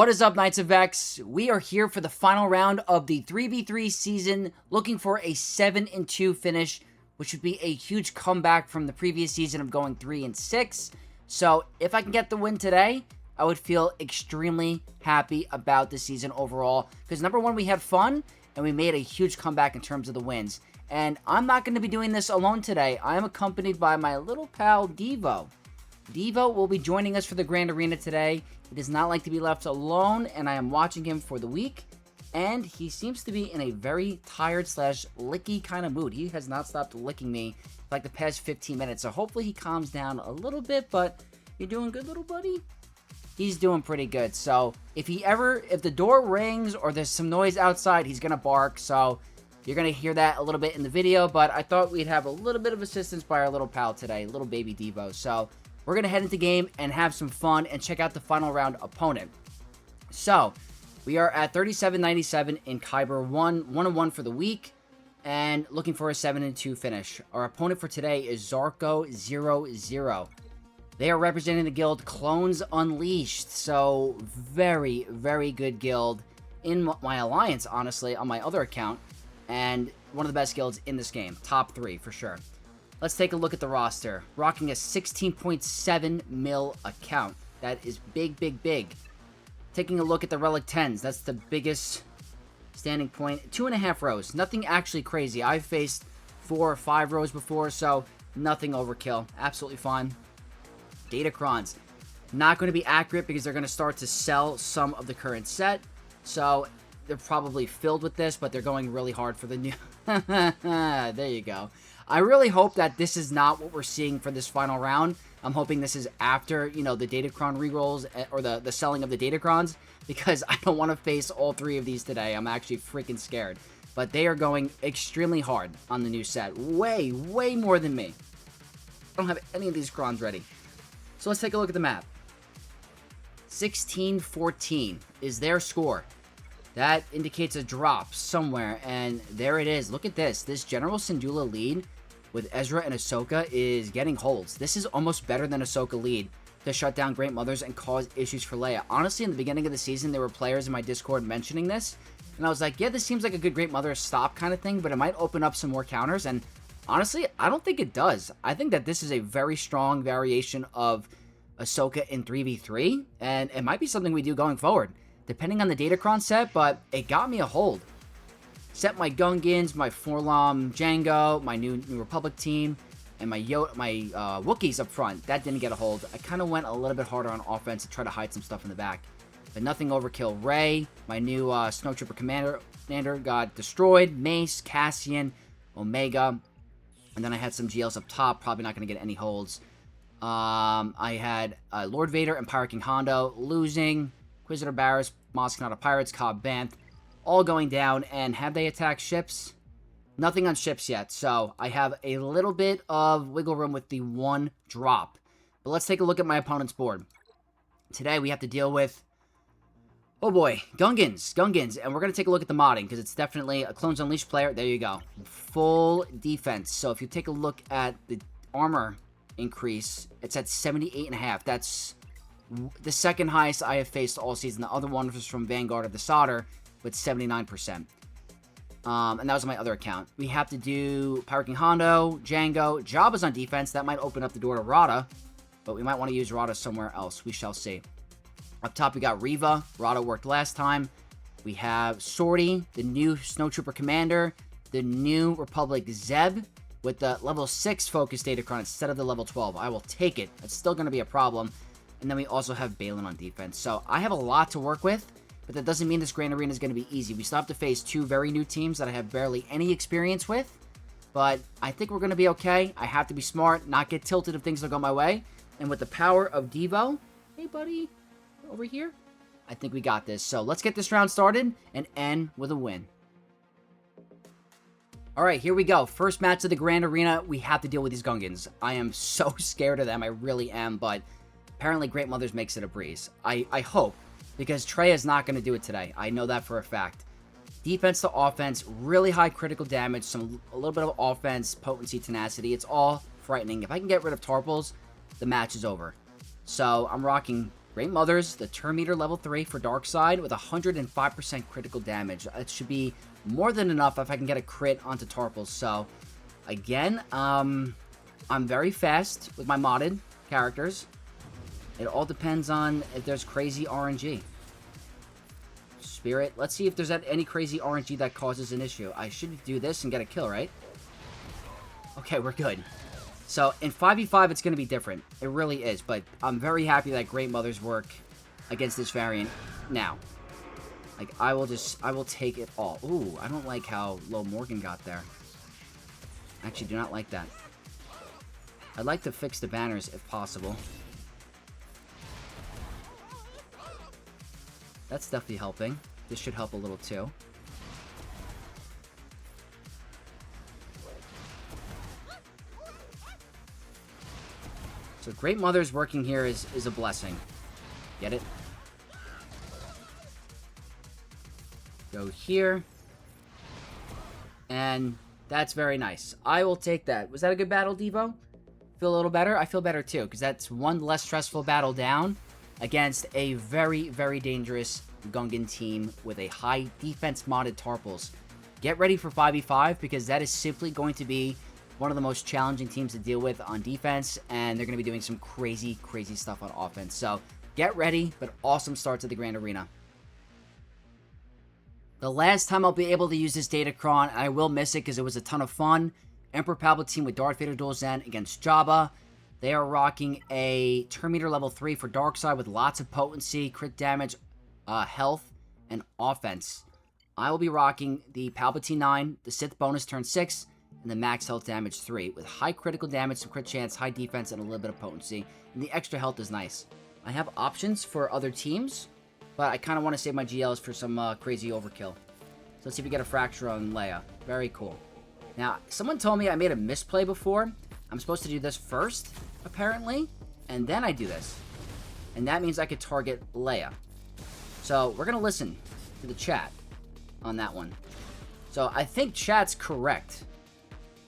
What is up, Knights of X? We are here for the final round of the 3v3 season, looking for a 7-2 finish, which would be a huge comeback from the previous season of going 3-6. So if I can get the win today, I would feel extremely happy about the season overall, because number one, we had fun, and we made a huge comeback in terms of the wins. And I'm not going to be doing this alone today. I am accompanied by my little pal, Devo. Devo will be joining us for the Grand Arena today. He does not like to be left alone, and I am watching him for the week. And he seems to be in a very tired / licky kind of mood. He has not stopped licking me for like the past 15 minutes. So hopefully he calms down a little bit, but you're doing good, little buddy? He's doing pretty good. So if the door rings or there's some noise outside, he's going to bark. So you're going to hear that a little bit in the video, but I thought we'd have a little bit of assistance by our little pal today, little baby Devo. So we're going to head into game and have some fun and check out the final round opponent. So we are at 37.97 in Kyber 1-1 for the week, and looking for a 7-2 finish. Our opponent for today is Zarko00. They are representing the guild Clones Unleashed, so very, very good guild in my alliance, honestly, on my other account, and one of the best guilds in this game. Top 3 for sure. Let's take a look at the roster. Rocking a 16.7 mil account. That is big, big, big. Taking a look at the Relic 10s. That's the biggest standing point. 2.5 rows. Nothing actually crazy. I've faced 4 or 5 rows before, so nothing overkill. Absolutely fine. Datacrons. Not going to be accurate because they're going to start to sell some of the current set. So they're probably filled with this, but they're going really hard for the new... There you go. I really hope that this is not what we're seeing for this final round. I'm hoping this is after, the Datacron rerolls or the selling of the Datacrons, because I don't want to face all 3 of these today. I'm actually freaking scared. But they are going extremely hard on the new set. Way, way more than me. I don't have any of these crons ready. So let's take a look at the map. 16-14 is their score. That indicates a drop somewhere, and there it is. Look at this. This General Syndulla lead with Ezra and Ahsoka is getting holds. This is almost better than Ahsoka lead to shut down Great Mothers and cause issues for Leia. Honestly, in the beginning of the season, there were players in my Discord mentioning this, and I was like, yeah, this seems like a good Great Mother stop kind of thing, but it might open up some more counters, and honestly, I don't think it does. I think that this is a very strong variation of Ahsoka in 3v3, and it might be something we do going forward, depending on the Datacron set, but it got me a hold. Set my Gungans, my Forlom Jango, my New Republic team, and my Wookiees up front. That didn't get a hold. I kind of went a little bit harder on offense to try to hide some stuff in the back. But nothing overkill. Rey, my new Snowtrooper commander, got destroyed. Mace, Cassian, Omega. And then I had some GLs up top. Probably not going to get any holds. I had Lord Vader and Pirate King Hondo losing. Inquisitor Barris, Mos Kanata Pirates, Cobb Banth, all going down. And have they attacked ships? Nothing on ships yet, so I have a little bit of wiggle room with the 1 drop. But let's take a look at my opponent's board. Today we have to deal with, oh boy, Gungans, and we're going to take a look at the modding, because it's definitely a Clones Unleashed player. There you go. Full defense. So if you take a look at the armor increase, it's at 78.5. That's the second highest I have faced all season. The other one was from Vanguard of the Solder with 79%. And that was my other account. We have to do Pirate King Hondo, Jango. Jabba's on defense. That might open up the door to Rada, but we might want to use Rada somewhere else. We shall see. Up top, we got Reva. Rada worked last time. We have Sortie, the new Snowtrooper commander. The new Republic Zeb with the level 6 focus Datacron instead of the level 12. I will take it. It's still going to be a problem. And then we also have Balin on defense. So I have a lot to work with, but that doesn't mean this Grand Arena is going to be easy. We still have to face 2 very new teams that I have barely any experience with, but I think we're going to be okay. I have to be smart, not get tilted if things don't go my way. And with the power of Devo, hey buddy, over here, I think we got this. So let's get this round started and end with a win. Alright, here we go. First match of the Grand Arena. We have to deal with these Gungans. I am so scared of them. I really am, but apparently Great Mothers makes it a breeze. I hope, because Trey is not going to do it today. I know that for a fact. Defense to offense, really high critical damage, a little bit of offense, potency, tenacity. It's all frightening. If I can get rid of Tarpals, the match is over. So I'm rocking Great Mothers, the turn meter level 3 for Dark Side with 105% critical damage. It should be more than enough if I can get a crit onto Tarpals. So, again, I'm very fast with my modded characters. It all depends on if there's crazy RNG. Spirit. Let's see if there's any crazy RNG that causes an issue. I should do this and get a kill, right? Okay, we're good. So, in 5v5, it's going to be different. It really is. But I'm very happy that Great Mothers work against this variant now. Like, I will take it all. Ooh, I don't like how low Morgan got there. I actually do not like that. I'd like to fix the banners if possible. That's definitely helping. This should help a little too. So Great Mother's working here is a blessing. Get it? Go here. And that's very nice. I will take that. Was that a good battle, Devo? Feel a little better? I feel better too, because that's one less stressful battle down against a very, very dangerous Gungan team with a high defense modded Tarpals. Get ready for 5v5 because that is simply going to be one of the most challenging teams to deal with on defense, and they're going to be doing some crazy, crazy stuff on offense. So get ready, but awesome start to the Grand Arena. The last time I'll be able to use this Datacron, and I will miss it because it was a ton of fun. Emperor Palpatine with Darth Vader Dual Zen against Jabba. They are rocking a turn meter level 3 for Darkseid with lots of potency, crit damage, health, and offense. I will be rocking the Palpatine 9, the Sith bonus turn 6, and the max health damage 3 with high critical damage, some crit chance, high defense, and a little bit of potency. And the extra health is nice. I have options for other teams, but I kind of want to save my GLs for some crazy overkill. So let's see if we get a Fracture on Leia. Very cool. Now, someone told me I made a misplay before. I'm supposed to do this first, apparently, and then I do this. And that means I could target Leia. So, we're going to listen to the chat on that one. So, I think chat's correct.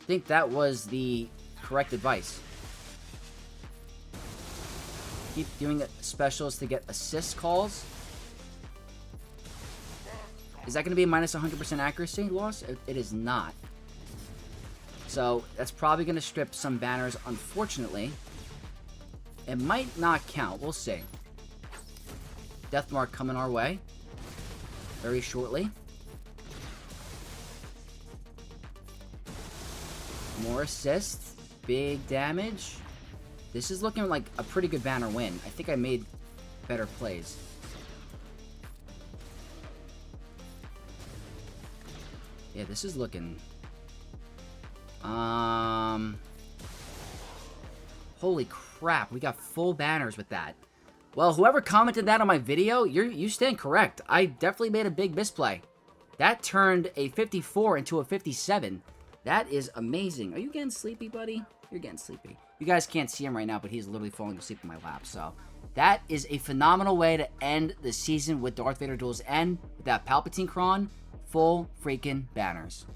I think that was the correct advice. Keep doing specials to get assist calls. Is that going to be a minus 100% accuracy loss? It is not. So, that's probably going to strip some banners, unfortunately. It might not count. We'll see. Deathmark coming our way. Very shortly. More assists. Big damage. This is looking like a pretty good banner win. I think I made better plays. Yeah, this is looking... Holy crap, we got full banners with that. Well, whoever commented that on my video, you stand correct. I definitely made a big misplay. That turned a 54 into a 57. That is amazing. Are you getting sleepy, buddy? You're getting sleepy. You guys can't see him right now, but he's literally falling asleep in my lap. So, that is a phenomenal way to end the season with Darth Vader Duel's End. With that Palpatine Cron, full freaking banners.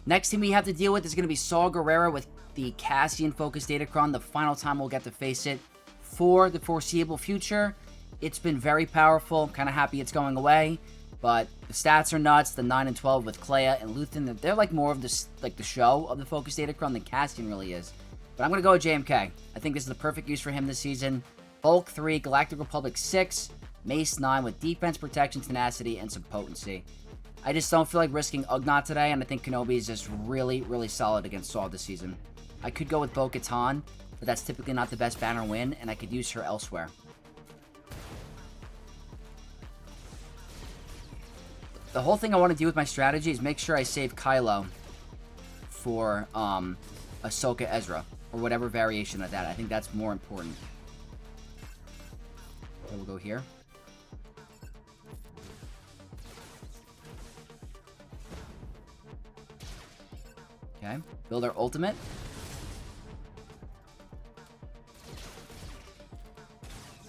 Next team we have to deal with is going to be Saw Gerrera with the Cassian Focus Datacron. The final time we'll get to face it for the foreseeable future. It's been very powerful. I'm kind of happy it's going away. But the stats are nuts. The 9 and 12 with Kleya and Luthen. They're like more of this, like the show of the Focus Datacron than Cassian really is. But I'm going to go with JMK. I think this is the perfect use for him this season. Bulk 3, Galactic Republic 6, Mace 9 with defense, protection, tenacity, and some potency. I just don't feel like risking Ugnaught today, and I think Kenobi is just really, really solid against Saw this season. I could go with Bo-Katan, but that's typically not the best banner win, and I could use her elsewhere. The whole thing I want to do with my strategy is make sure I save Kylo for Ahsoka Ezra, or whatever variation of that. I think that's more important. Okay, we'll go here. Okay, build our ultimate.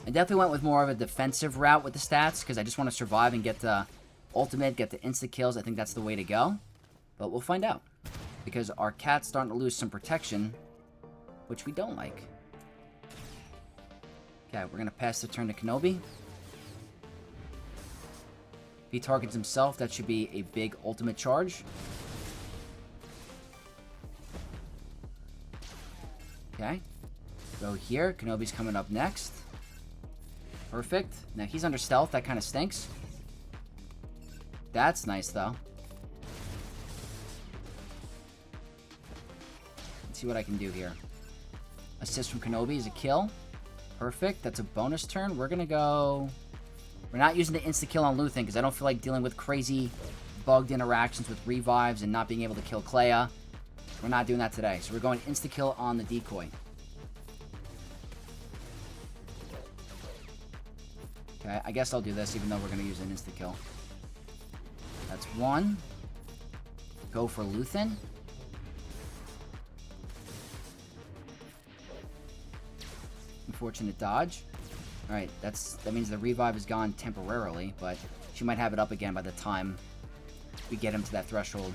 I definitely went with more of a defensive route with the stats, because I just want to survive and get the ultimate, get the insta-kills. I think that's the way to go. But we'll find out. Because our cat's starting to lose some protection, which we don't like. Okay, we're going to pass the turn to Kenobi. If he targets himself, that should be a big ultimate charge. Okay. Go here. Kenobi's coming up next. Perfect. Now, he's under stealth. That kind of stinks. That's nice, though. Let's see what I can do here. Assist from Kenobi is a kill. Perfect. That's a bonus turn. We're going to go... We're not using the insta-kill on Luthen because I don't feel like dealing with crazy bugged interactions with revives and not being able to kill Kleya. We're not doing that today. So we're going insta-kill on the decoy. Okay, I guess I'll do this even though we're going to use an insta-kill. That's one. Go for Luthen. Unfortunate dodge. Alright, that means the revive is gone temporarily, but she might have it up again by the time we get him to that threshold.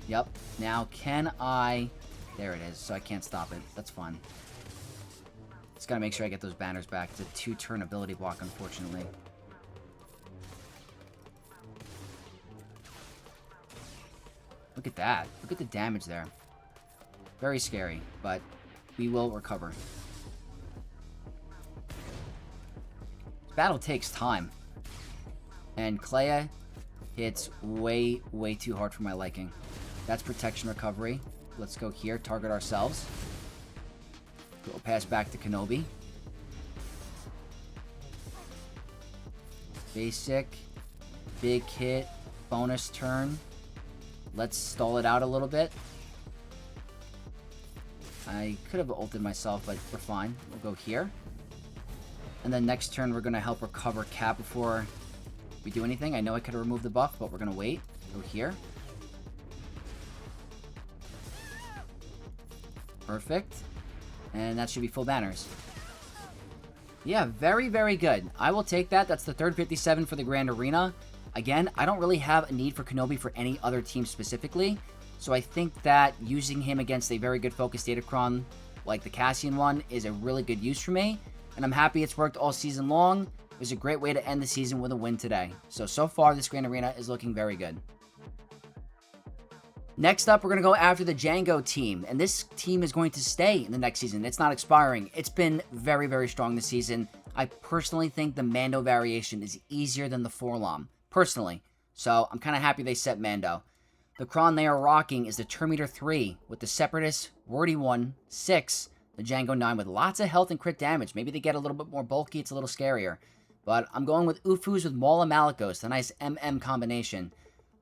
Yep. Now, can I... There it is, so I can't stop it. That's fine. Just gotta make sure I get those banners back. It's a 2-turn ability block, unfortunately. Look at that. Look at the damage there. Very scary, but we will recover. This battle takes time. And Kleya hits way, way too hard for my liking. That's protection recovery. Let's go here, target ourselves. Go pass back to Kenobi. Basic. Big hit. Bonus turn. Let's stall it out a little bit. I could have ulted myself, but we're fine. We'll go here. And then next turn, we're going to help recover Cap before we do anything. I know I could have removed the buff, but we're going to wait. Go here. Perfect. And that should be full banners. Yeah, very, very good. I will take that. That's the third 57 for the Grand Arena. Again, I don't really have a need for Kenobi for any other team specifically. So I think that using him against a very good focused Datacron like the Cassian one is a really good use for me. And I'm happy it's worked all season long. It was a great way to end the season with a win today. So far, this Grand Arena is looking very good. Next up, we're going to go after the Jango team. And this team is going to stay in the next season. It's not expiring. It's been very, very strong this season. I personally think the Mando variation is easier than the Forlom. Personally. So I'm kind of happy they set Mando. The Kron they are rocking is the Terminator 3 with the Separatist, Wordy 1, 6, the Jango 9 with lots of health and crit damage. Maybe they get a little bit more bulky. It's a little scarier. But I'm going with Ufus with Maul and Malicos, the nice MM combination.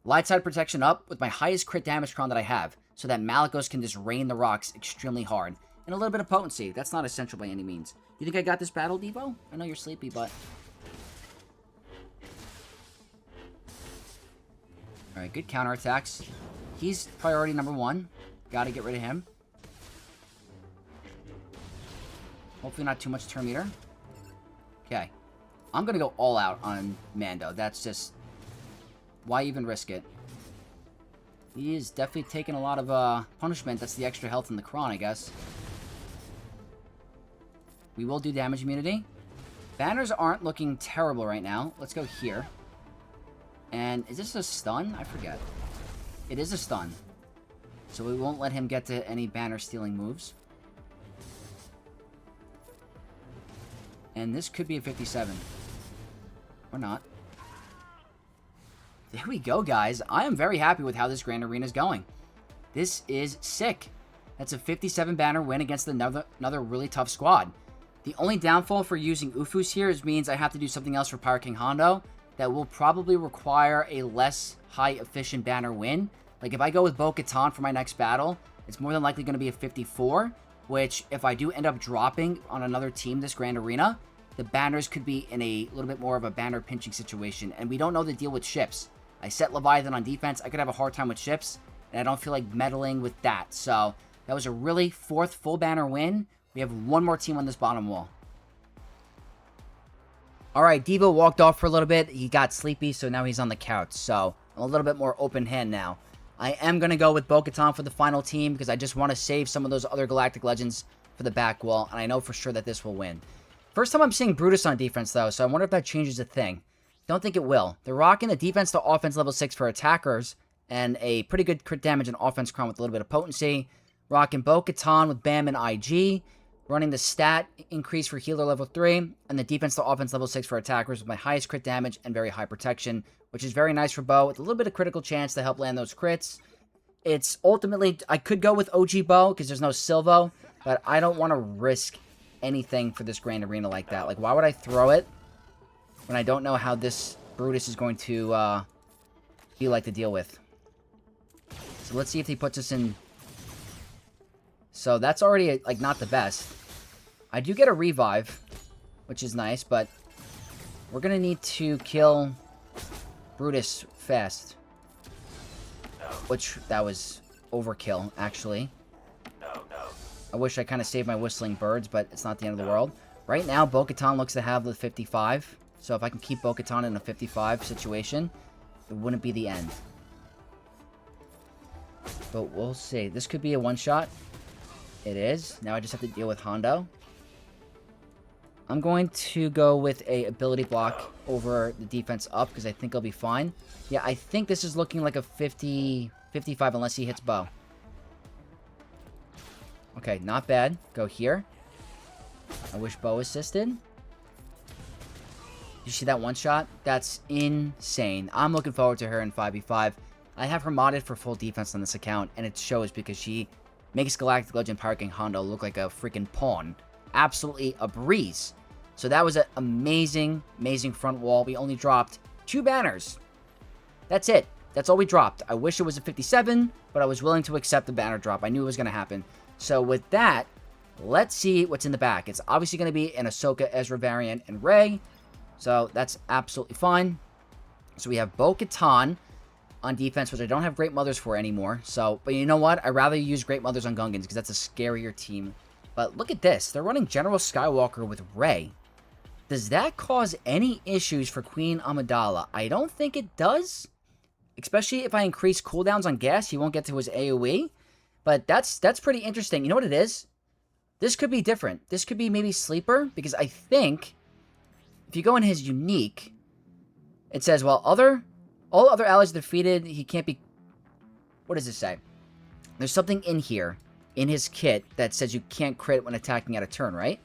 Light side protection up with my highest crit damage Kron that I have, so that Malicos can just rain the rocks extremely hard. And a little bit of potency. That's not essential by any means. You think I got this battle, Devo? I know you're sleepy, but... Alright, good counterattacks. He's priority number 1. Gotta get rid of him. Hopefully not too much turn meter. Okay. I'm gonna go all out on Mando. That's just... Why even risk it? He is definitely taking a lot of punishment. That's the extra health in the Kron, I guess. We will do damage immunity. Banners aren't looking terrible right now. Let's go here. And is this a stun? I forget. It is a stun. So we won't let him get to any banner stealing moves. And this could be a 57. Or not. There we go, guys. I am very happy with how this Grand Arena is going. This is sick. That's a 57 banner win against another really tough squad. The only downfall for using Ufus here means I have to do something else for Pyro King Hondo that will probably require a less high efficient banner win. Like if I go with Bo-Katan for my next battle, it's more than likely going to be a 54, which if I do end up dropping on another team this Grand Arena, the banners could be in a little bit more of a banner pinching situation, and we don't know the deal with ships. I set Leviathan on defense. I could have a hard time with ships, and I don't feel like meddling with that. So that was a really fourth full banner win. We have one more team on this bottom wall. Alright, Devo walked off for a little bit. He got sleepy, so now he's on the couch. So I'm a little bit more open hand now. I am going to go with Bo-Katan for the final team because I just want to save some of those other Galactic Legends for the back wall, and I know for sure that this will win. First time I'm seeing Brutus on defense, though, so I wonder if that changes a thing. Don't think it will. They're rocking the defense to offense level 6 for attackers, and a pretty good crit damage and offense crown with a little bit of potency. Rocking Bo-Katan with BAM and IG. Running the stat increase for healer level 3, and the defense to offense level 6 for attackers with my highest crit damage and very high protection, which is very nice for Bo, with a little bit of critical chance to help land those crits. It's ultimately, I could go with OG Bo, because there's no Silvo, but I don't want to risk anything for this Grand Arena like that. Like, why would I throw it when I don't know how this Brutus is going to be like to deal with? So let's see if he puts us in. So that's already, like, not the best. I do get a revive, which is nice, but we're going to need to kill Brutus fast. Which, that was overkill, actually. I wish I kind of saved my whistling birds, but it's not the end of the world. Right now, Bo-Katan looks to have the 55. So if I can keep Bo-Katan in a 55 situation, it wouldn't be the end. But we'll see. This could be a one-shot. It is. Now I just have to deal with Hondo. I'm going to go with a ability block over the defense up because I think I'll be fine. Yeah, I think this is looking like a 50, 55 unless he hits Bo. Okay, not bad. Go here. I wish Bo assisted. You see that one shot? That's insane. I'm looking forward to her in 5v5. I have her modded for full defense on this account, and it shows because she makes Galactic Legend Power King Hondo look like a freaking pawn. Absolutely a breeze. So that was an amazing, amazing front wall. We only dropped 2 banners. That's it. That's all we dropped. I wish it was a 57, but I was willing to accept the banner drop. I knew it was going to happen. So with that, let's see what's in the back. It's obviously going to be an Ahsoka, Ezra variant, and Rey. So that's absolutely fine. So we have Bo-Katan on defense, which I don't have Great Mothers for anymore. So, but you know what? I'd rather use Great Mothers on Gungans because that's a scarier team. But look at this. They're running General Skywalker with Rey. Does that cause any issues for Queen Amidala? I don't think it does. Especially if I increase cooldowns on gas, he won't get to his AoE. But that's pretty interesting. You know what it is? This could be different. This could be maybe Sleeper, because I think if you go in his unique, it says, well, all other allies defeated, he can't be... What does it say? There's something in here, in his kit, that says you can't crit when attacking out of turn, right?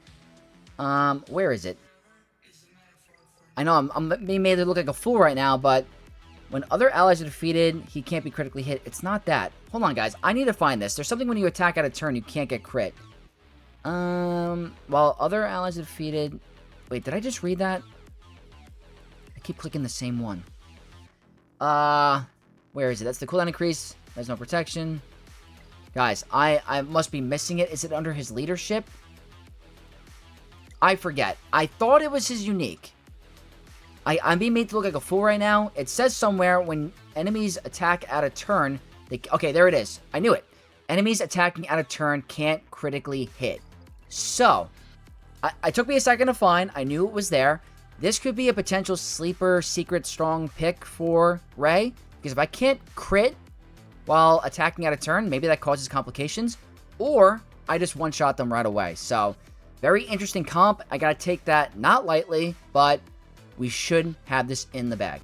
Where is it? I know I'm being made to look like a fool right now, but when other allies are defeated, he can't be critically hit. It's not that. Hold on, guys. I need to find this. There's something when you attack out of turn, you can't get crit. While other allies are defeated... Wait, did I just read that? I keep clicking the same one. Where is it? That's the cooldown increase. There's no protection. Guys, I must be missing it. Is it under his leadership? I forget. I thought it was his unique. I'm being made to look like a fool right now. It says somewhere when enemies attack out of turn... Okay, there it is. I knew it. Enemies attacking out of turn can't critically hit. So, I took me a second to find. I knew it was there. This could be a potential sleeper, secret, strong pick for Rey. Because if I can't crit while attacking out of turn, maybe that causes complications. Or, I just one-shot them right away. So, very interesting comp. I gotta take that not lightly, but we should have this in the bag.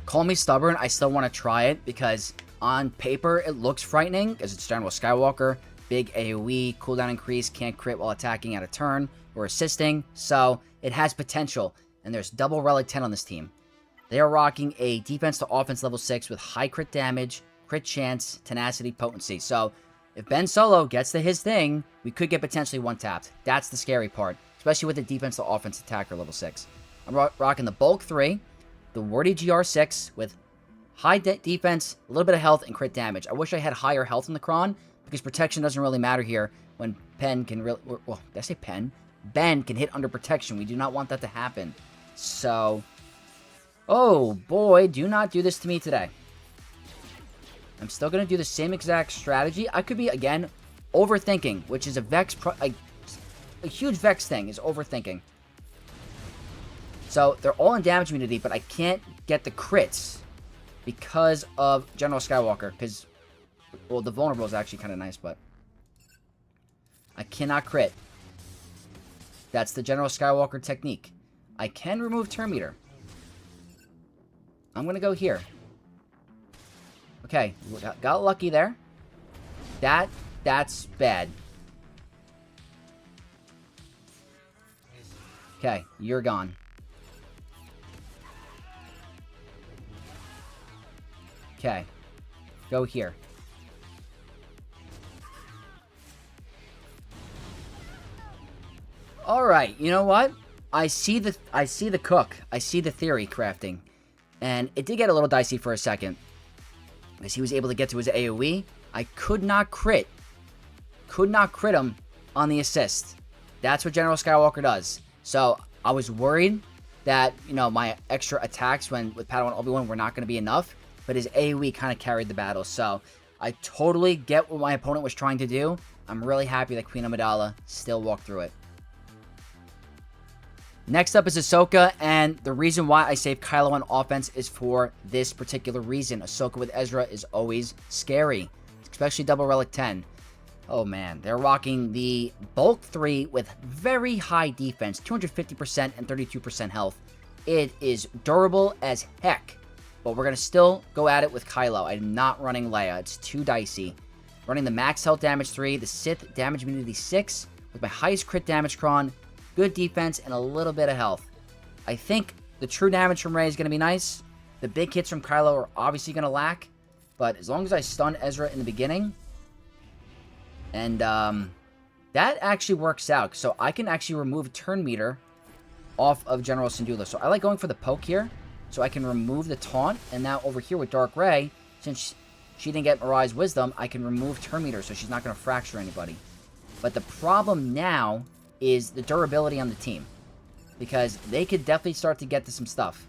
Call me stubborn, I still want to try it because on paper it looks frightening as it's General Skywalker, big AoE, cooldown increase, can't crit while attacking out of turn or assisting, so it has potential, and there's double Relic 10 on this team. They are rocking a defense to offense level 6 with high crit damage, crit chance, tenacity, potency, so if Ben Solo gets to his thing, we could get potentially one-tapped. That's the scary part, especially with the defense to offense attacker level 6. I'm rocking the Bulk 3, the Wordy GR6 with high defense, a little bit of health, and crit damage. I wish I had higher health in the Kron, because protection doesn't really matter here when Pen can really... Well, did I say Pen? Ben can hit under protection. We do not want that to happen. So... Oh, boy, do not do this to me today. I'm still going to do the same exact strategy. I could be, again, overthinking, which is a Vex... A huge Vex thing is overthinking. So, they're all in damage immunity, but I can't get the crits because of General Skywalker. Because, well, the vulnerable is actually kind of nice, but... I cannot crit. That's the General Skywalker technique. I can remove turn meter. I'm going to go here. Okay, got lucky there. That's bad. Okay, you're gone. Okay, go here. All right, you know what? I see the cook. I see the theory crafting. And it did get a little dicey for a second. As he was able to get to his AoE, I could not crit. Could not crit him on the assist. That's what General Skywalker does. So, I was worried that, you know, my extra attacks with Padawan Obi-Wan were not going to be enough. But his AoE kind of carried the battle. So, I totally get what my opponent was trying to do. I'm really happy that Queen Amidala still walked through it. Next up is Ahsoka, and the reason why I save Kylo on offense is for this particular reason. Ahsoka with Ezra is always scary, especially Double Relic 10. Oh man, they're rocking the Bulk 3 with very high defense, 250% and 32% health. It is durable as heck, but we're going to still go at it with Kylo. I'm not running Leia, it's too dicey. Running the max health damage 3, the Sith damage immunity 6, with my highest crit damage cron, good defense, and a little bit of health. I think the true damage from Rey is going to be nice. The big hits from Kylo are obviously going to lack. But as long as I stun Ezra in the beginning, and that actually works out. So I can actually remove turn meter off of General Syndulla. So I like going for the poke here. So I can remove the taunt. And now over here with Dark Rey, since she didn't get Mirai's Wisdom, I can remove turn meter so she's not going to fracture anybody. But the problem now is the durability on the team, because they could definitely start to get to some stuff.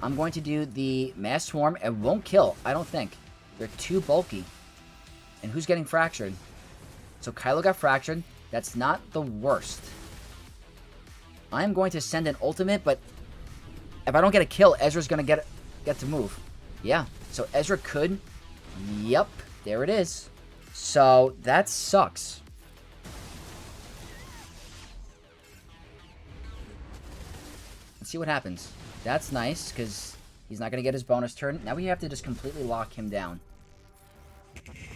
I'm going to do the Mass Swarm. It won't kill, I don't think. They're too bulky. And who's getting fractured? So Kylo got fractured. That's not the worst. I'm going to send an ultimate, but if I don't get a kill, Ezra's going to get to move. Yeah, so Ezra could. Yep, there it is. So that sucks. Let's see what happens. That's nice, because he's not going to get his bonus turn. Now we have to just completely lock him down.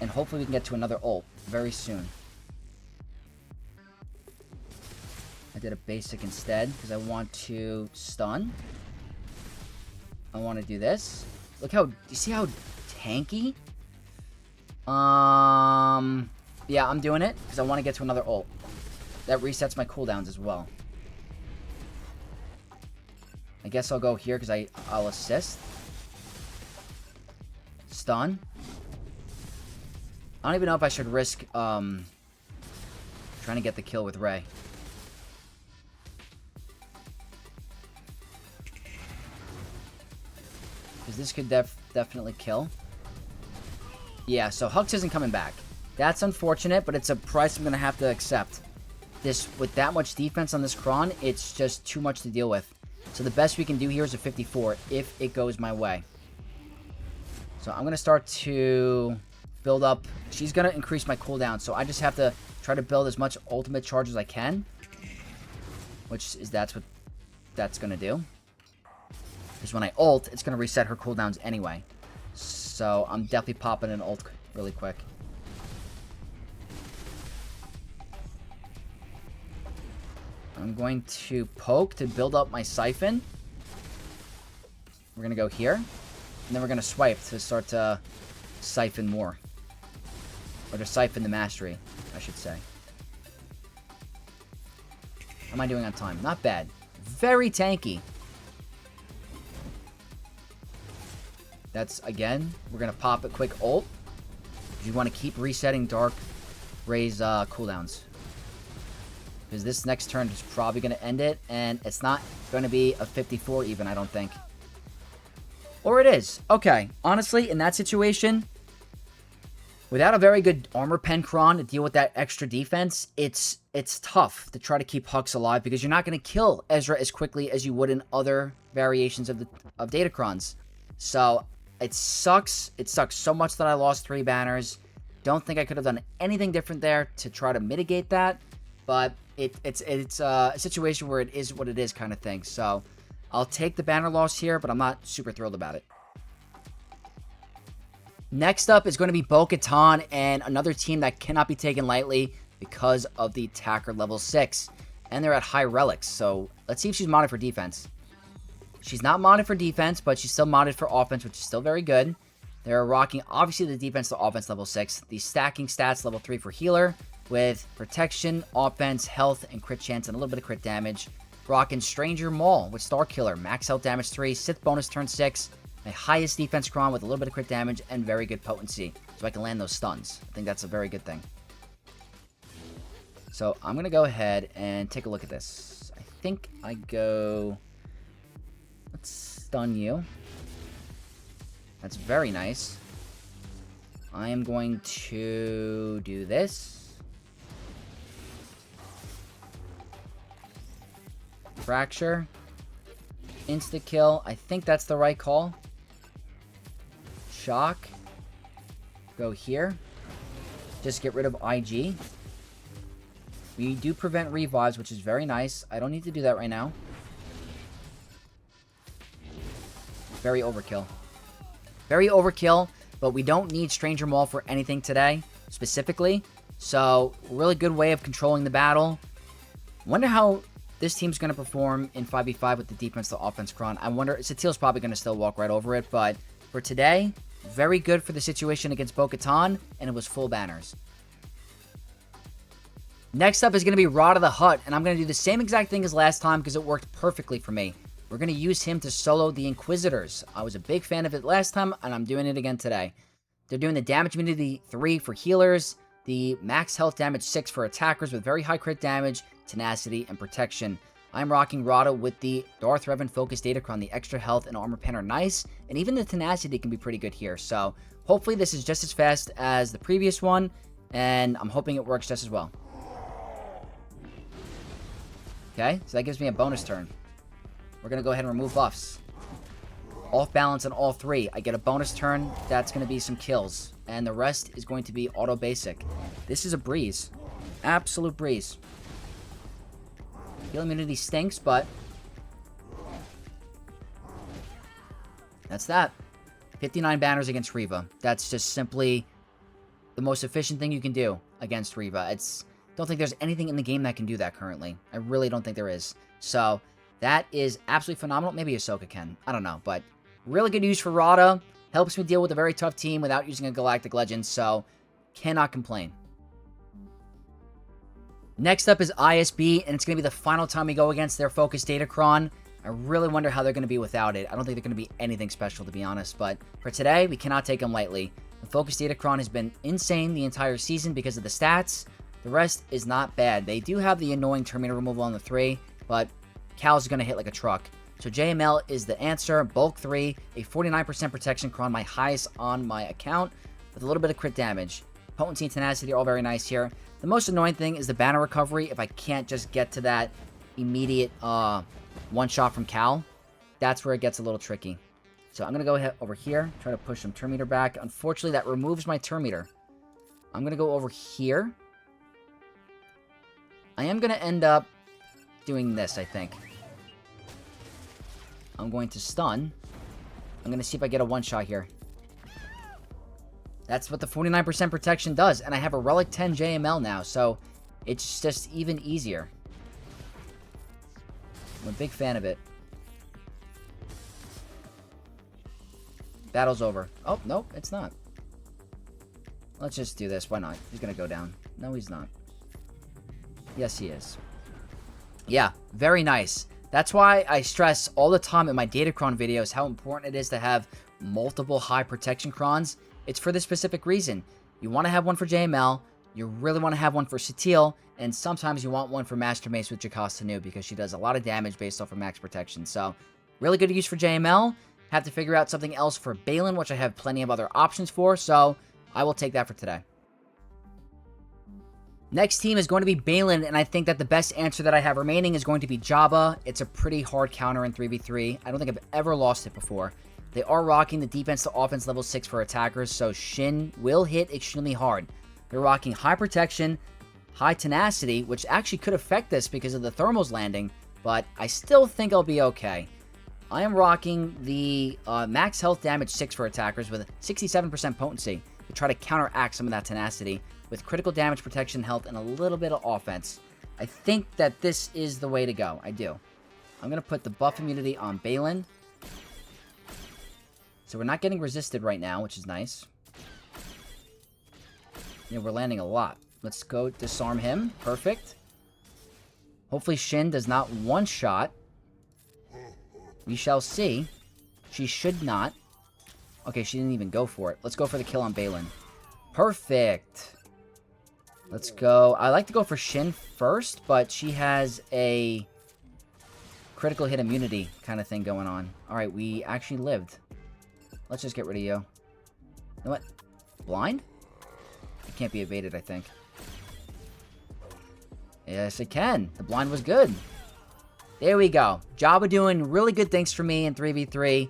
And hopefully we can get to another ult very soon. I did a basic instead, because I want to stun. I want to do this. Look how... Do you see how tanky? Yeah, I'm doing it, because I want to get to another ult. That resets my cooldowns as well. I guess I'll go here because I'll assist. Stun. I don't even know if I should risk trying to get the kill with Rey. Because this could definitely kill. Yeah, so Hux isn't coming back. That's unfortunate, but it's a price I'm going to have to accept. With that much defense on this Kron, it's just too much to deal with. So the best we can do here is a 54 if it goes my way. So I'm going to start to build up. She's going to increase my cooldown. So I just have to try to build as much ultimate charge as I can. That's what that's going to do. Because when I ult, it's going to reset her cooldowns anyway. So I'm definitely popping an ult really quick. I'm going to poke to build up my siphon. We're going to go here. And then we're going to swipe to start to siphon more. Or to siphon the mastery, I should say. How am I doing on time? Not bad. Very tanky. That's, again, we're going to pop a quick ult. You want to keep resetting Dark Rey's cooldowns. Because this next turn is probably going to end it. And it's not going to be a 54 even, I don't think. Or it is. Okay. Honestly, in that situation, without a very good armor pen Kron to deal with that extra defense, it's tough to try to keep Hux alive. Because you're not going to kill Ezra as quickly as you would in other variations of Datacrons. So, it sucks. It sucks so much that I lost 3 banners. don't think I could have done anything different there to try to mitigate that, but it's a situation where it is what it is kind of thing. So I'll take the banner loss here, but I'm not super thrilled about it. Next up is going to be Katan, and another team that cannot be taken lightly because of the attacker level 6. And they're at high relics, so let's see if she's modded for defense. She's not modded for defense, but she's still modded for offense, which is still very good. They're rocking, obviously, the defense to offense level 6. The stacking stats level 3 for healer, with protection, offense, health, and crit chance, and a little bit of crit damage. Rocking Stranger Maul with Star Killer, max health damage 3, Sith bonus turn 6, my highest defense cron with a little bit of crit damage, and very good potency, so I can land those stuns. I think that's a very good thing. So I'm going to go ahead and take a look at this. I think I go... Let's stun you. That's very nice. I am going to do this. Fracture. Insta-kill. I think that's the right call. Shock. Go here. Just get rid of IG. We do prevent revives, which is very nice. I don't need to do that right now. Very overkill. Very overkill, but we don't need Stranger Maul for anything today, specifically. So, really good way of controlling the battle. Wonder how this team's going to perform in 5v5 with the defense to offense cron. I wonder, Satil's probably going to still walk right over it, but for today, very good for the situation against Katan, and it was full banners. Next up is going to be Rod of the Hutt, and I'm going to do the same exact thing as last time because it worked perfectly for me. We're going to use him to solo the Inquisitors. I was a big fan of it last time, and I'm doing it again today. They're doing the damage immunity 3 for healers, the max health damage 6 for attackers with very high crit damage, tenacity, and protection. I'm rocking Rada with the Darth Revan Focus Datacron. The extra health and armor pen are nice, and even the tenacity can be pretty good here. So hopefully this is just as fast as the previous one, and I'm hoping it works just as well. Okay, so that gives me a bonus turn. We're going to go ahead and remove buffs. Off balance on all 3. I get a bonus turn. That's going to be some kills. And the rest is going to be auto basic. This is a breeze. Absolute breeze. Heal immunity stinks, but that's that. 59 banners against Reva. That's just simply the most efficient thing you can do against Reva. Don't think there's anything in the game that can do that currently. I really don't think there is. So that is absolutely phenomenal. Maybe Ahsoka can. I don't know. But really good use for Rada. Helps me deal with a very tough team without using a Galactic Legend. So cannot complain. Next up is ISB. And it's going to be the final time we go against their Focus Datacron. I really wonder how they're going to be without it. I don't think they're going to be anything special, to be honest. But for today, we cannot take them lightly. The Focus Datacron has been insane the entire season because of the stats. The rest is not bad. They do have the annoying Terminator removal on the 3, but Cal's going to hit like a truck. So JML is the answer. Bulk 3, a 49% protection cron, my highest on my account, with a little bit of crit damage. Potency and tenacity are all very nice here. The most annoying thing is the banner recovery. If I can't just get to that immediate one shot from Cal, that's where it gets a little tricky. So I'm going to go ahead over here, try to push some Terminator back. Unfortunately, that removes my Terminator. I'm going to go over here. I am going to end up doing this, I think. I'm going to stun. I'm going to see if I get a one-shot here. That's what the 49% protection does. And I have a Relic 10 JML now, so it's just even easier. I'm a big fan of it. Battle's over. Oh, nope, it's not. Let's just do this. Why not? He's going to go down. No, he's not. Yes, he is. Yeah, very nice. That's why I stress all the time in my Datacron videos how important it is to have multiple high protection crons. It's for this specific reason. You want to have one for JML, you really want to have one for Satil, and sometimes you want one for Master Mace with Jocasta Nu because she does a lot of damage based off of max protection. So, really good use for JML. Have to figure out something else for Balin, which I have plenty of other options for, so I will take that for today. Next team is going to be Balin, and I think that the best answer that I have remaining is going to be Jabba. It's a pretty hard counter in 3v3. I don't think I've ever lost it before. They are rocking the defense to offense level 6 for attackers, so Shin will hit extremely hard. They're rocking high protection, high tenacity, which actually could affect this because of the thermals landing, but I still think I'll be okay. I am rocking the max health damage 6 for attackers with 67% potency to try to counteract some of that tenacity with critical damage, protection, health, and a little bit of offense. I think that this is the way to go. I do. I'm going to put the buff immunity on Balin. So we're not getting resisted right now, which is nice. Yeah, we're landing a lot. Let's go disarm him. Perfect. Hopefully Shin does not one-shot. We shall see. She should not. Okay, she didn't even go for it. Let's go for the kill on Balin. Perfect. Let's go. I like to go for Shin first, but she has a critical hit immunity kind of thing going on. Alright, we actually lived. Let's just get rid of you. You know what? Blind? It can't be evaded, I think. Yes, it can. The blind was good. There we go. Jabba doing really good things for me in 3v3.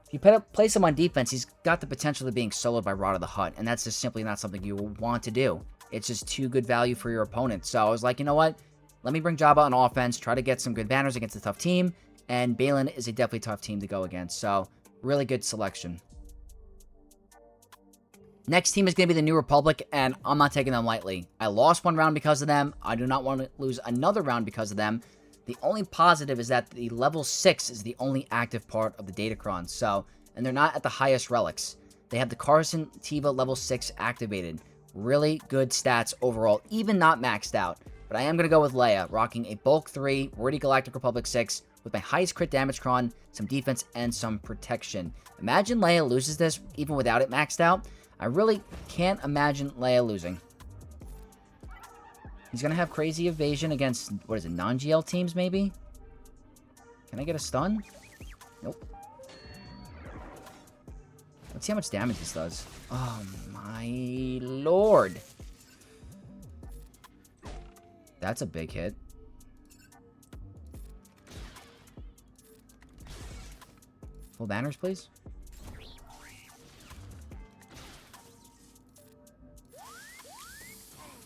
If you place him on defense, he's got the potential of being soloed by Rod of the Hutt, and that's just simply not something you want to do. It's just too good value for your opponent. So I was like, you know what? Let me bring Jabba on offense, try to get some good banners against a tough team, and Balin is a definitely tough team to go against. So, really good selection. Next team is going to be the New Republic, and I'm not taking them lightly. I lost one round because of them. I do not want to lose another round because of them. The only positive is that the level 6 is the only active part of the Datacron, so, and they're not at the highest relics. They have the Carson Tiva level 6 activated. Really good stats overall, even not maxed out. But I am going to go with Leia, rocking a Bulk 3, Wordy Galactic Republic 6, with my highest crit damage cron, some defense, and some protection. Imagine Leia loses this, even without it maxed out. I really can't imagine Leia losing. He's going to have crazy evasion against, what is it, non-GL teams, maybe? Can I get a stun? Nope. Let's see how much damage this does. Oh, my lord. That's a big hit. Full banners, please.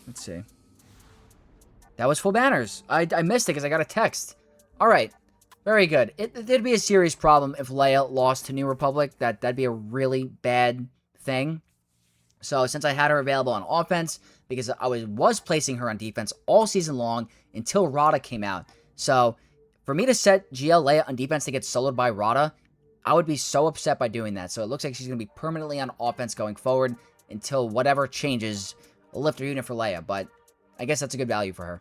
Let's see. That was full banners. I missed it because I got a text. Alright. Very good. It'd be a serious problem if Leia lost to New Republic. That'd be a really bad thing. So, since I had her available on offense, because I was placing her on defense all season long until Rada came out. So, for me to set GL Leia on defense to get soloed by Rada, I would be so upset by doing that. So, it looks like she's going to be permanently on offense going forward until whatever changes. We'll lift her unit for Leia, but I guess that's a good value for her.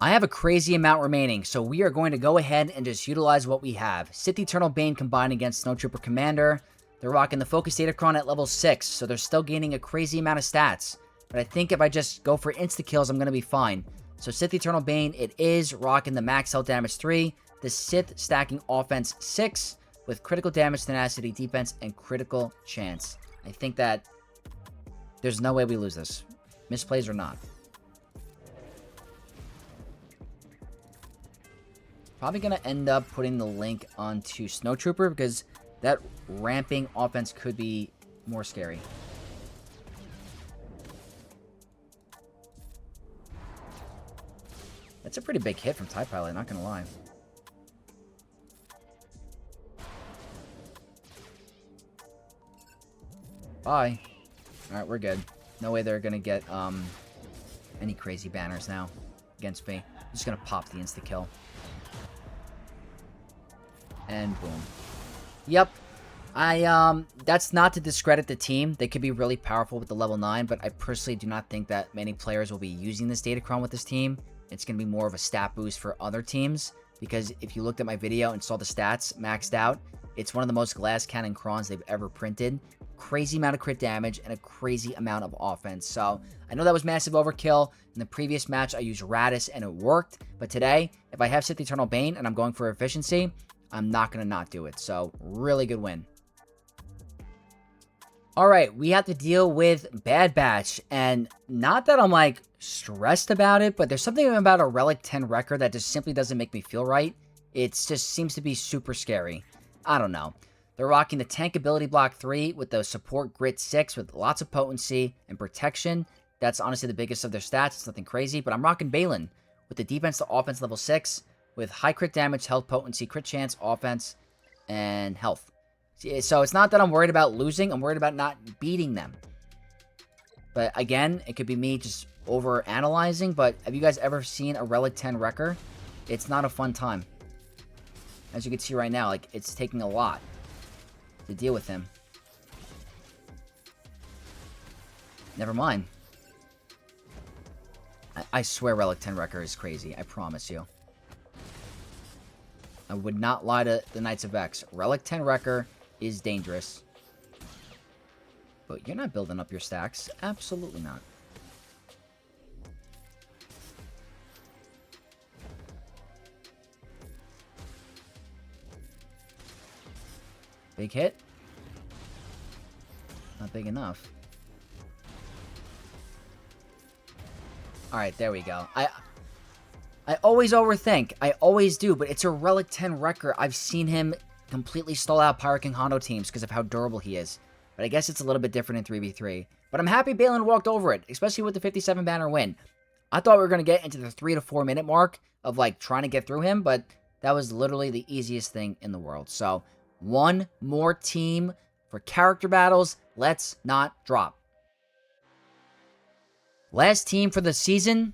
I have a crazy amount remaining, so we are going to go ahead and just utilize what we have. Sith Eternal Bane combined against Snowtrooper Commander. They're rocking the Focus Datacron at level 6, so they're still gaining a crazy amount of stats. But I think if I just go for insta-kills, I'm going to be fine. So Sith Eternal Bane, it is rocking the max health damage 3, the Sith stacking offense 6, with critical damage, tenacity, defense, and critical chance. I think that there's no way we lose this. Misplays or not. Probably going to end up putting the link onto Snowtrooper because that ramping offense could be more scary. That's a pretty big hit from TIE Pilot, not going to lie. Bye. Alright, we're good. No way they're going to get any crazy banners now against me. I'm just going to pop the insta-kill. And boom. Yep. That's not to discredit the team. They could be really powerful with the level 9, but I personally do not think that many players will be using this Datacron with this team. It's going to be more of a stat boost for other teams, because if you looked at my video and saw the stats maxed out, it's one of the most glass cannon crons they've ever printed. Crazy amount of crit damage and a crazy amount of offense. So I know that was massive overkill. In the previous match, I used Radis and it worked. But today, if I have Sith Eternal Bane and I'm going for efficiency, I'm not going to not do it. So really good win. Alright, we have to deal with Bad Batch. And not that I'm like stressed about it, but there's something about a Relic 10 record that just simply doesn't make me feel right. It just seems to be super scary. I don't know. They're rocking the tank ability block 3 with the support grit 6 with lots of potency and protection. That's honestly the biggest of their stats. It's nothing crazy, but I'm rocking Balin with the defense to offense level 6 with high crit damage, health, potency, crit chance, offense, and health. So it's not that I'm worried about losing. I'm worried about not beating them. But again, it could be me just over analyzing. But have you guys ever seen a Relic 10 Wrecker? It's not a fun time. As you can see right now, like, it's taking a lot to deal with him. Never mind. I swear Relic 10 Wrecker is crazy. I promise you. I would not lie to the Knights of X. Relic 10 Wrecker is dangerous. But you're not building up your stacks. Absolutely not. Big hit. Not big enough. Alright, there we go. I always overthink. I always do, but it's a Relic 10 Wrecker. I've seen him completely stall out Pyro King Hondo teams because of how durable he is. But I guess it's a little bit different in 3v3. But I'm happy Balin walked over it, especially with the 57 banner win. I thought we were going to get into the 3 to 4 minute mark of like trying to get through him, but that was literally the easiest thing in the world. So, one more team for character battles. Let's not drop. Last team for the season,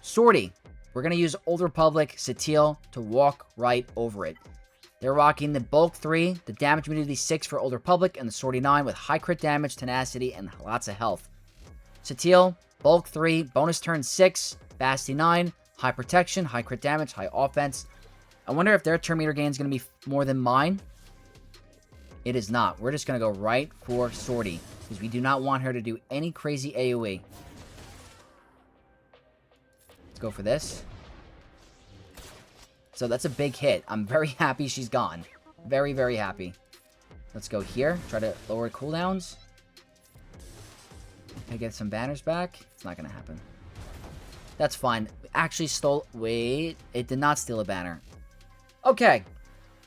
Sortie. We're going to use Old Republic, Satil to walk right over it. They're rocking the Bulk 3, the Damage Immunity 6 for Old Republic, and the Sortie 9 with high crit damage, tenacity, and lots of health. Satil, Bulk 3, bonus turn 6, Basti 9, high protection, high crit damage, high offense. I wonder if their turn meter gain is going to be more than mine. It is not. We're just going to go right for Sortie, because we do not want her to do any crazy AoE. Let's go for this. So that's a big hit. I'm very happy she's gone. Very, very happy. Let's go here. Try to lower cooldowns. Can I get some banners back? It's not going to happen. That's fine. Actually stole... Wait. It did not steal a banner. Okay.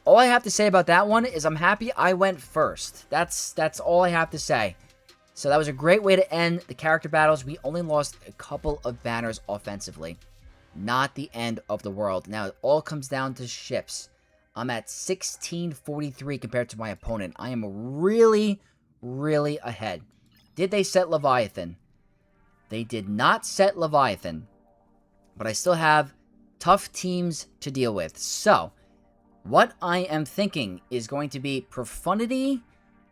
All I have to say about that one is I'm happy I went first. That's all I have to say. So that was a great way to end the character battles. We only lost a couple of banners offensively. Not the end of the world. Now, it all comes down to ships. I'm at 1643 compared to my opponent. I am really, really ahead. Did they set Leviathan? They did not set Leviathan. But I still have tough teams to deal with. So, what I am thinking is going to be Profundity,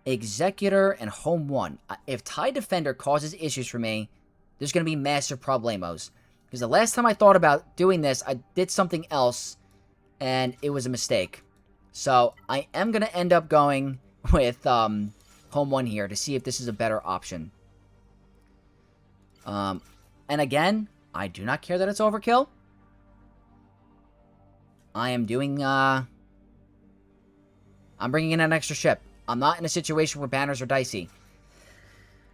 Executor, and Home 1. If TIE Defender causes issues for me, there's going to be massive problemos. Because the last time I thought about doing this, I did something else, and it was a mistake. So, I am going to end up going with Home 1 here to see if this is a better option. And again, I do not care that it's overkill. I am doing, I'm bringing in an extra ship. I'm not in a situation where banners are dicey.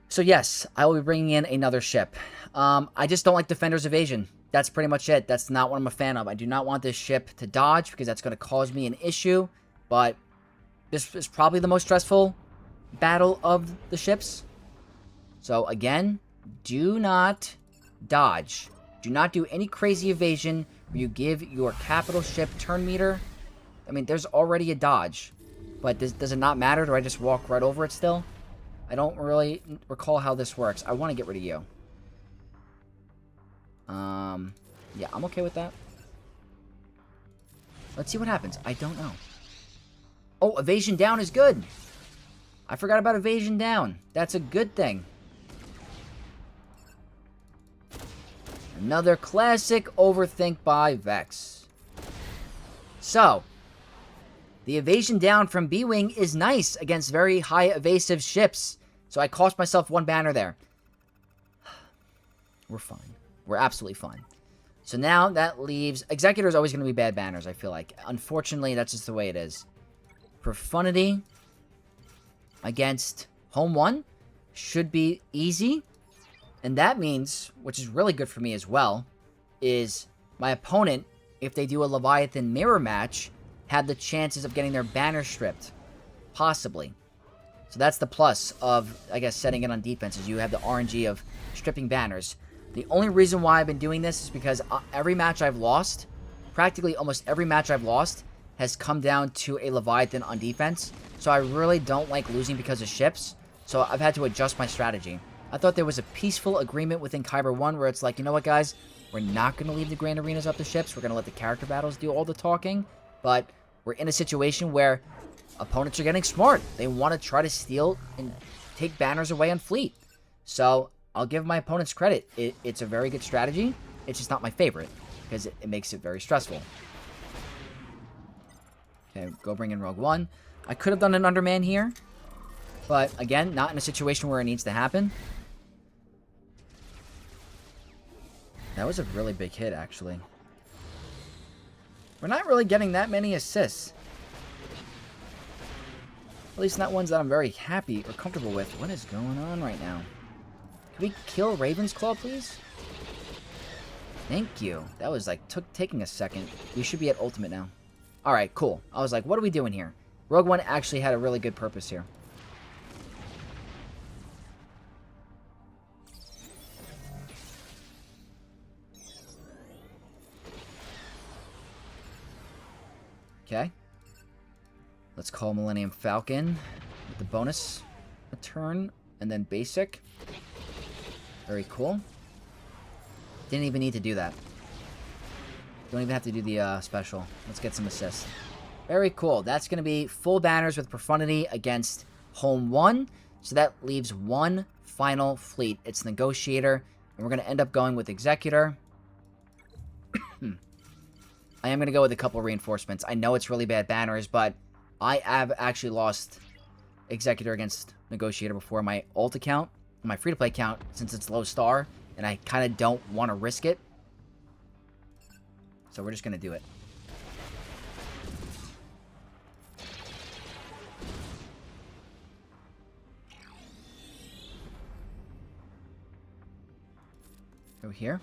So yes, I will be bringing in another ship. I just don't like Defender's Evasion. That's pretty much it. That's not what I'm a fan of. I do not want this ship to dodge because that's going to cause me an issue. But this is probably the most stressful battle of the ships. So again, do not dodge. Do not do any crazy evasion where you give your capital ship turn meter. I mean, there's already a dodge. But does it not matter? Do I just walk right over it still? I don't really recall how this works. I want to get rid of you. Yeah, I'm okay with that. Let's see what happens. I don't know. Oh, evasion down is good. I forgot about evasion down. That's a good thing. Another classic overthink by Vex. So, the evasion down from B-Wing is nice against very high evasive ships. So I cost myself one banner there. We're fine. We're absolutely fine. So now that leaves... Executor is always going to be bad banners, I feel like. Unfortunately, that's just the way it is. Profundity against Home 1 should be easy. And that means, which is really good for me as well, is my opponent, if they do a Leviathan mirror match, had the chances of getting their banner stripped. Possibly. So that's the plus of, I guess, setting it on defense, is you have the RNG of stripping banners. The only reason why I've been doing this is because every match I've lost, practically almost every match I've lost, has come down to a Leviathan on defense. So I really don't like losing because of ships. So I've had to adjust my strategy. I thought there was a peaceful agreement within Kyber 1 where it's like, you know what, guys? We're not going to leave the Grand Arenas up to ships. We're going to let the character battles do all the talking. But we're in a situation where opponents are getting smart. They want to try to steal and take banners away on fleet. So I'll give my opponents credit. It's a very good strategy. It's just not my favorite because it makes it very stressful. Okay, go bring in Rogue One. I could have done an Underman here. But, again, not in a situation where it needs to happen. That was a really big hit, actually. We're not really getting that many assists. At least not ones that I'm very happy or comfortable with. What is going on right now? Can we kill Raven's Claw, please? Thank you. That was, like, taking a second. We should be at ultimate now. Alright, cool. I was like, what are we doing here? Rogue One actually had a really good purpose here. Okay. Let's call Millennium Falcon with the bonus a turn, and then basic. Very cool. Didn't even need to do that. Don't even have to do the special. Let's get some assists. Very cool. That's going to be full banners with Profundity against Home 1. So that leaves one final fleet. It's Negotiator. And we're going to end up going with Executor. I am going to go with a couple reinforcements. I know it's really bad banners, but I have actually lost Executor against Negotiator before my alt account, my free-to-play account, since it's low star, and I kind of don't want to risk it. So we're just going to do it. Go here.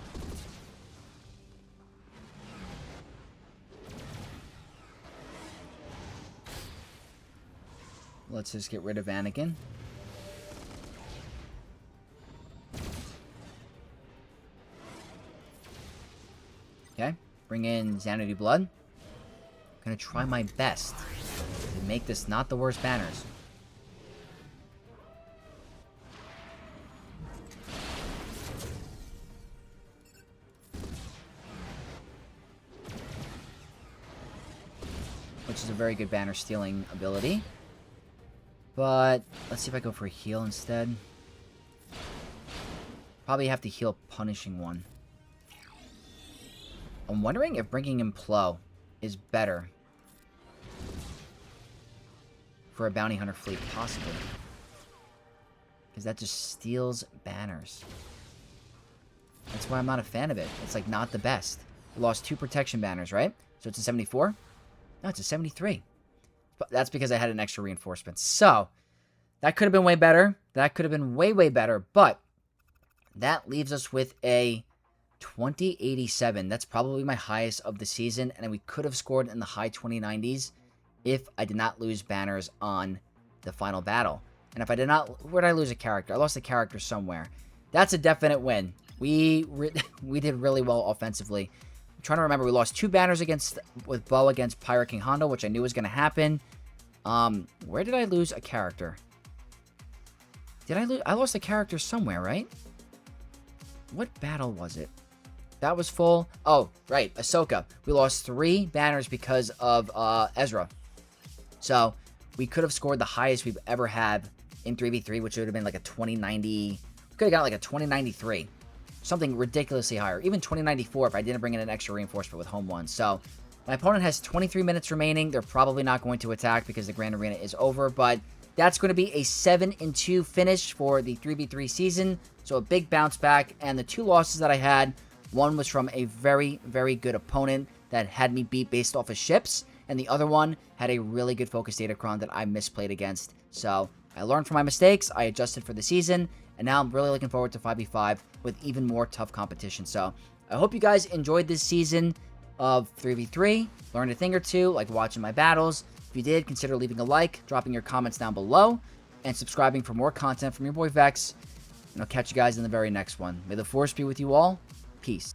Let's just get rid of Anakin. Okay, bring in Xanadu Blood. I'm gonna try my best to make this not the worst banners. Which is a very good banner stealing ability. But let's see if I go for a heal instead. Probably have to heal Punishing One. I'm wondering if bringing in Plo is better for a bounty hunter fleet, possibly. Because that just steals banners. That's why I'm not a fan of it. It's like not the best. We lost 2 protection banners, right? So it's a 74? No, it's a 73. But that's because I had an extra reinforcement. So, that could have been way better. That could have been way, way better. But, that leaves us with a 2087. That's probably my highest of the season. And we could have scored in the high 2090s if I did not lose banners on the final battle. And if I did not... Where did I lose a character? I lost a character somewhere. That's a definite win. We did really well offensively. I'm trying to remember. We lost 2 banners with Bo against Pirate King Hondo, which I knew was going to happen. Where did I lose a character? Did I lose? I lost a character somewhere, right? What battle was it? That was full. Oh, right. Ahsoka. We lost 3 banners because of Ezra. So, we could have scored the highest we've ever had in 3v3, which would have been like a 2090. We could have got like a 2093. Something ridiculously higher. Even 2094 if I didn't bring in an extra reinforcement with Home 1. So, my opponent has 23 minutes remaining. They're probably not going to attack because the Grand Arena is over. But that's going to be a 7-2 finish for the 3v3 season. So a big bounce back. And the 2 losses that I had, one was from a very, very good opponent that had me beat based off of ships. And the other one had a really good focus datacron that I misplayed against. So I learned from my mistakes. I adjusted for the season. And now I'm really looking forward to 5v5 with even more tough competition. So I hope you guys enjoyed this season of 3v3. Learned a thing or two, like watching my battles. If you did, consider leaving a like, dropping your comments down below, and subscribing for more content from your boy Vex. And I'll catch you guys in the very next one. May the Force be with you all. Peace.